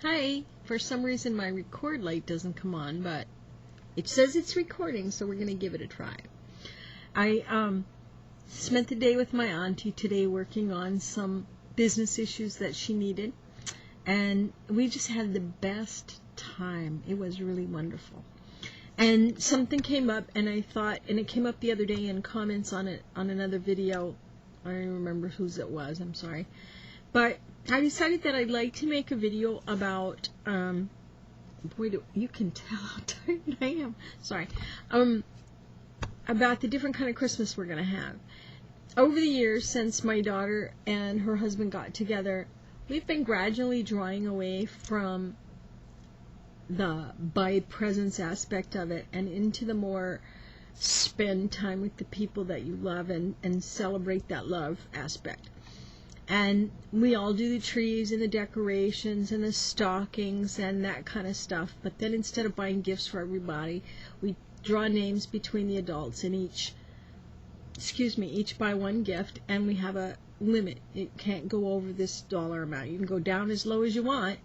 Hi. For some reason my record light doesn't come on, but it says it's recording, so we're going to give it a try. I spent the day with my auntie today working on some business issues that she needed, and we just had the best time. It was really wonderful. And something came up, and I thought, and it came up the other day in comments on it on another video. I don't even remember whose it was, I'm sorry. But I decided that I'd like to make a video about, boy, you can tell how tired I am. Sorry. About the different kind of Christmas we're going to have. Over the years, since my daughter and her husband got together, we've been gradually drawing away from the buy presents aspect of it and into the more spend time with the people that you love and celebrate that love aspect. And we all do the trees and the decorations and the stockings and that kind of stuff. But then instead of buying gifts for everybody, we draw names between the adults and each buy one gift, and we have a limit. It can't go over this dollar amount. You can go down as low as you want,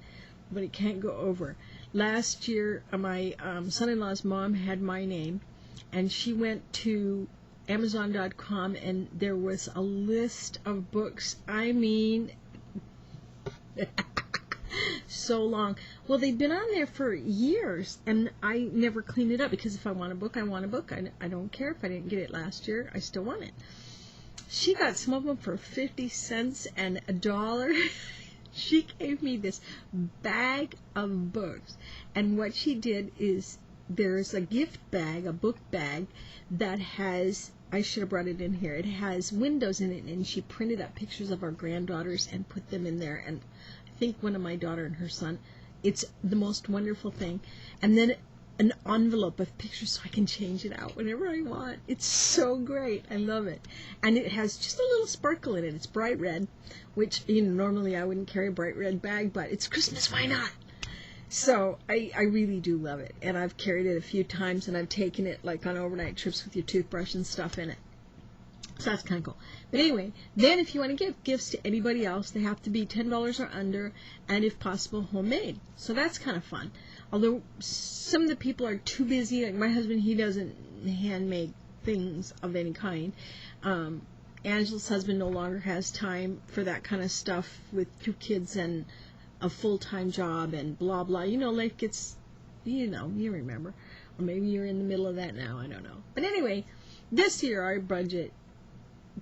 but it can't go over. Last year, my son-in-law's mom had my name, and she went to Amazon.com, and there was a list of books. I mean, so long. Well, they've been on there for years, and I never cleaned it up because if I want a book, I want a book. I don't care if I didn't get it last year. I still want it. She got some of them for 50 cents and $1. She gave me this bag of books, and what she did is there's a gift bag, a book bag, that has, I should have brought it in here, it has windows in it, and she printed up pictures of our granddaughters and put them in there, and I think one of my daughter and her son. It's the most wonderful thing. And then an envelope of pictures so I can change it out whenever I want. It's so great. I love it. And it has just a little sparkle in it. It's bright red, which, normally I wouldn't carry a bright red bag, but it's Christmas, why not? So I really do love it, and I've carried it a few times, and I've taken it like on overnight trips with your toothbrush and stuff in it. So that's kind of cool. But anyway, then if you want to give gifts to anybody else, they have to be $10 or under, and if possible, homemade. So that's kind of fun. Although some of the people are too busy, like my husband, he doesn't handmade things of any kind. Angela's husband no longer has time for that kind of stuff with 2 kids and a full-time job and blah blah. Life gets, you remember, or maybe you're in the middle of that now, I don't know. But anyway, this year our budget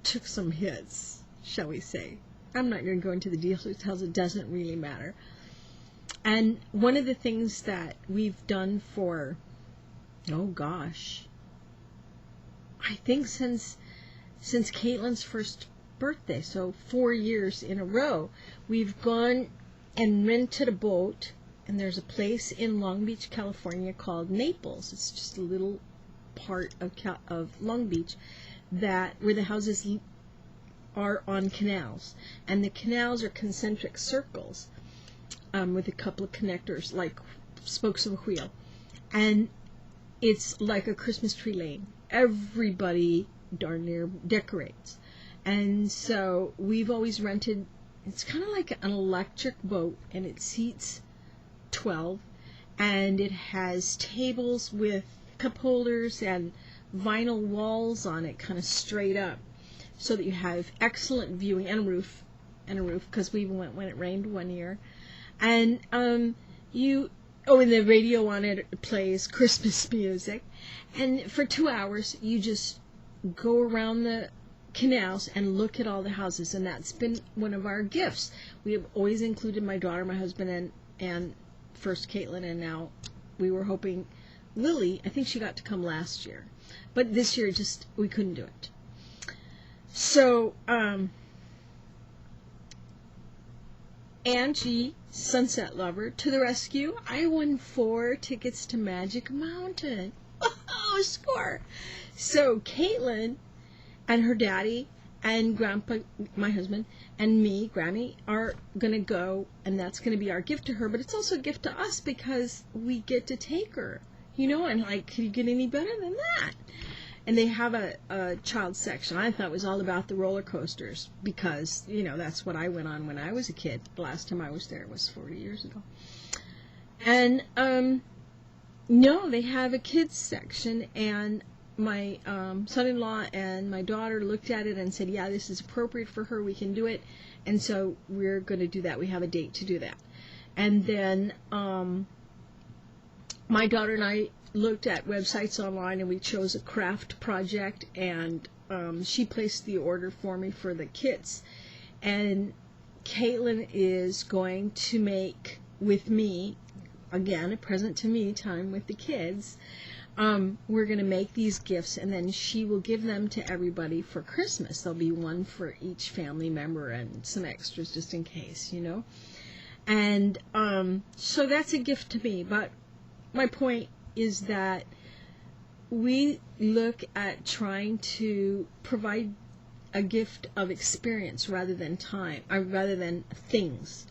took some hits, shall we say. I'm not going to go into the details, it doesn't really matter. And one of the things that we've done for, oh gosh, I think since Caitlin's first birthday, so 4 years in a row, we've gone and rented a boat, and there's a place in Long Beach, California called Naples. It's just a little part of Long Beach where the houses are on canals, and the canals are concentric circles with a couple of connectors like spokes of a wheel, and it's like a Christmas tree lane. Everybody darn near decorates, and so we've always rented. It's kind of like an electric boat, and it seats 12, and it has tables with cup holders and vinyl walls on it, kind of straight up, so that you have excellent viewing, and a roof, because we even went when it rained one year. And and the radio on it plays Christmas music, and for 2 hours you just go around the canals and look at all the houses, and that's been one of our gifts. We have always included my daughter, my husband, and first Caitlin, and now we were hoping Lily, I think she got to come last year, but this year we couldn't do it. So Angie, Sunset Lover, to the rescue. I won 4 tickets to Magic Mountain. Oh, score! So Caitlin and her daddy and Grandpa, my husband, and me, Grammy, are going to go, and that's going to be our gift to her, but it's also a gift to us because we get to take her, and like, could you get any better than that? And they have a child section. I thought it was all about the roller coasters because, that's what I went on when I was a kid. The last time I was there was 40 years ago. And, no, they have a kids section, and my son-in-law and my daughter looked at it and said, yeah, this is appropriate for her, we can do it, and so we're going to do that. We have a date to do that. And then my daughter and I looked at websites online, and we chose a craft project, and she placed the order for me for the kits. And Caitlin is going to make, with me, again, a present to me, time with the kids. We're going to make these gifts, and then she will give them to everybody for Christmas. There'll be one for each family member and some extras just in case, And so that's a gift to me. But my point is that we look at trying to provide a gift of experience rather than time, rather than things.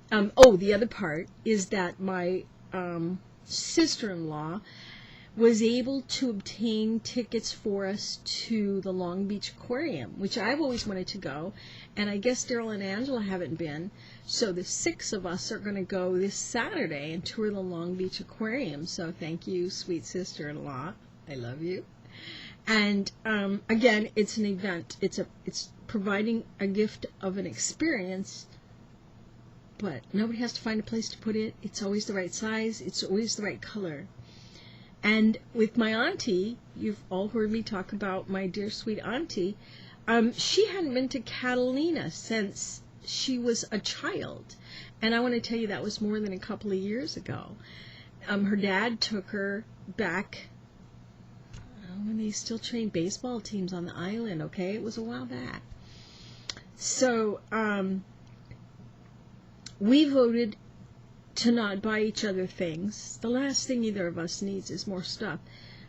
The other part is that my sister-in-law was able to obtain tickets for us to the Long Beach Aquarium, which I've always wanted to go, and I guess Daryl and Angela haven't been, so the 6 of us are going to go this Saturday and tour the Long Beach Aquarium. So thank you, sweet sister-in-law. I love you. And again, it's an event. It's providing a gift of an experience, but nobody has to find a place to put it. It's always the right size. It's always the right color. And with my auntie, you've all heard me talk about my dear sweet auntie, she hadn't been to Catalina since she was a child. And I want to tell you that was more than a couple of years ago. Her dad took her back when they still trained baseball teams on the island, okay? It was a while back. So, we voted to not buy each other things. The last thing either of us needs is more stuff.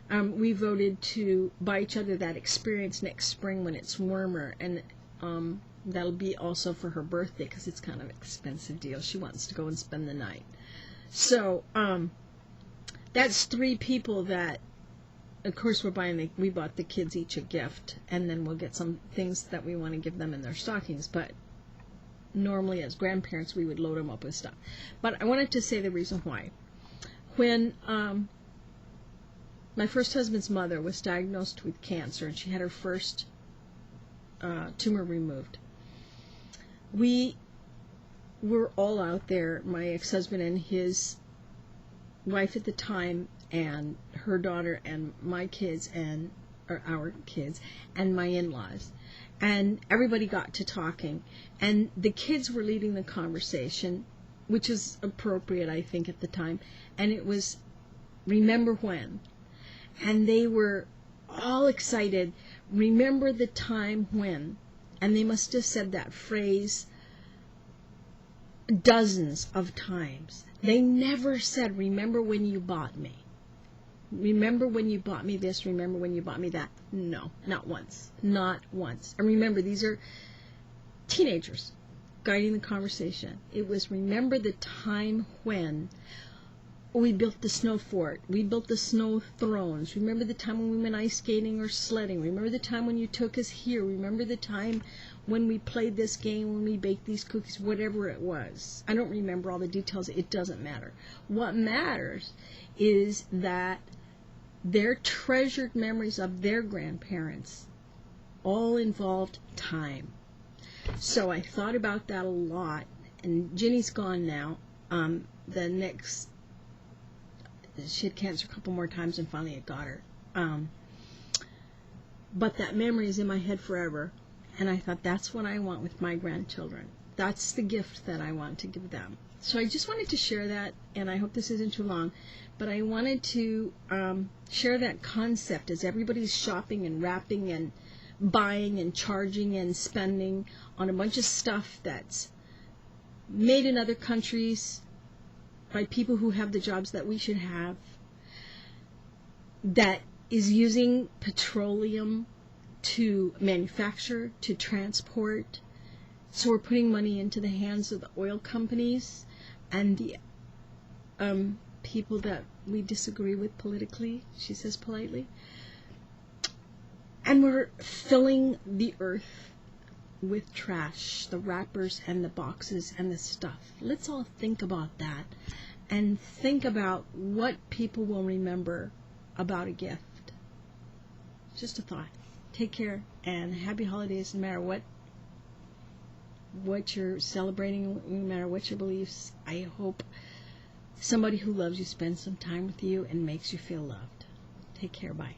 We voted to buy each other that experience next spring when it's warmer, and that'll be also for her birthday because it's kind of an expensive deal. She wants to go and spend the night. So that's 3 people that, of course, we bought the kids each a gift, and then we'll get some things that we want to give them in their stockings, but normally as grandparents we would load them up with stuff. But I wanted to say the reason why. When my first husband's mother was diagnosed with cancer, and she had her first tumor removed, we were all out there, my ex-husband and his wife at the time, and her daughter, and my kids, or our kids, and my in-laws. And everybody got to talking, and the kids were leading the conversation, which is appropriate, I think, at the time, and it was, remember when? And they were all excited, remember the time when? And they must have said that phrase dozens of times. They never said, remember when you bought me. Remember when you bought me this, remember when you bought me that. No, not once. Not once. And remember, these are teenagers guiding the conversation. It was, remember the time when we built the snow fort. We built the snow thrones. Remember the time when we went ice skating or sledding. Remember the time when you took us here. Remember the time when we played this game, when we baked these cookies, whatever it was. I don't remember all the details. It doesn't matter. What matters is that their treasured memories of their grandparents all involved time. So I thought about that a lot, and Ginny's gone now. She had cancer a couple more times, and finally it got her. But that memory is in my head forever, and I thought that's what I want with my grandchildren. That's the gift that I want to give them. So I just wanted to share that, and I hope this isn't too long, but I wanted to share that concept as everybody's shopping and wrapping and buying and charging and spending on a bunch of stuff that's made in other countries by people who have the jobs that we should have, that is using petroleum to manufacture, to transport. So we're putting money into the hands of the oil companies and the people that we disagree with politically, she says politely. And we're filling the earth with trash, the wrappers and the boxes and the stuff. Let's all think about that and think about what people will remember about a gift. Just a thought. Take care and happy holidays, no matter what you're celebrating, no matter what your beliefs. I hope somebody who loves you spends some time with you and makes you feel loved. Take care. Bye.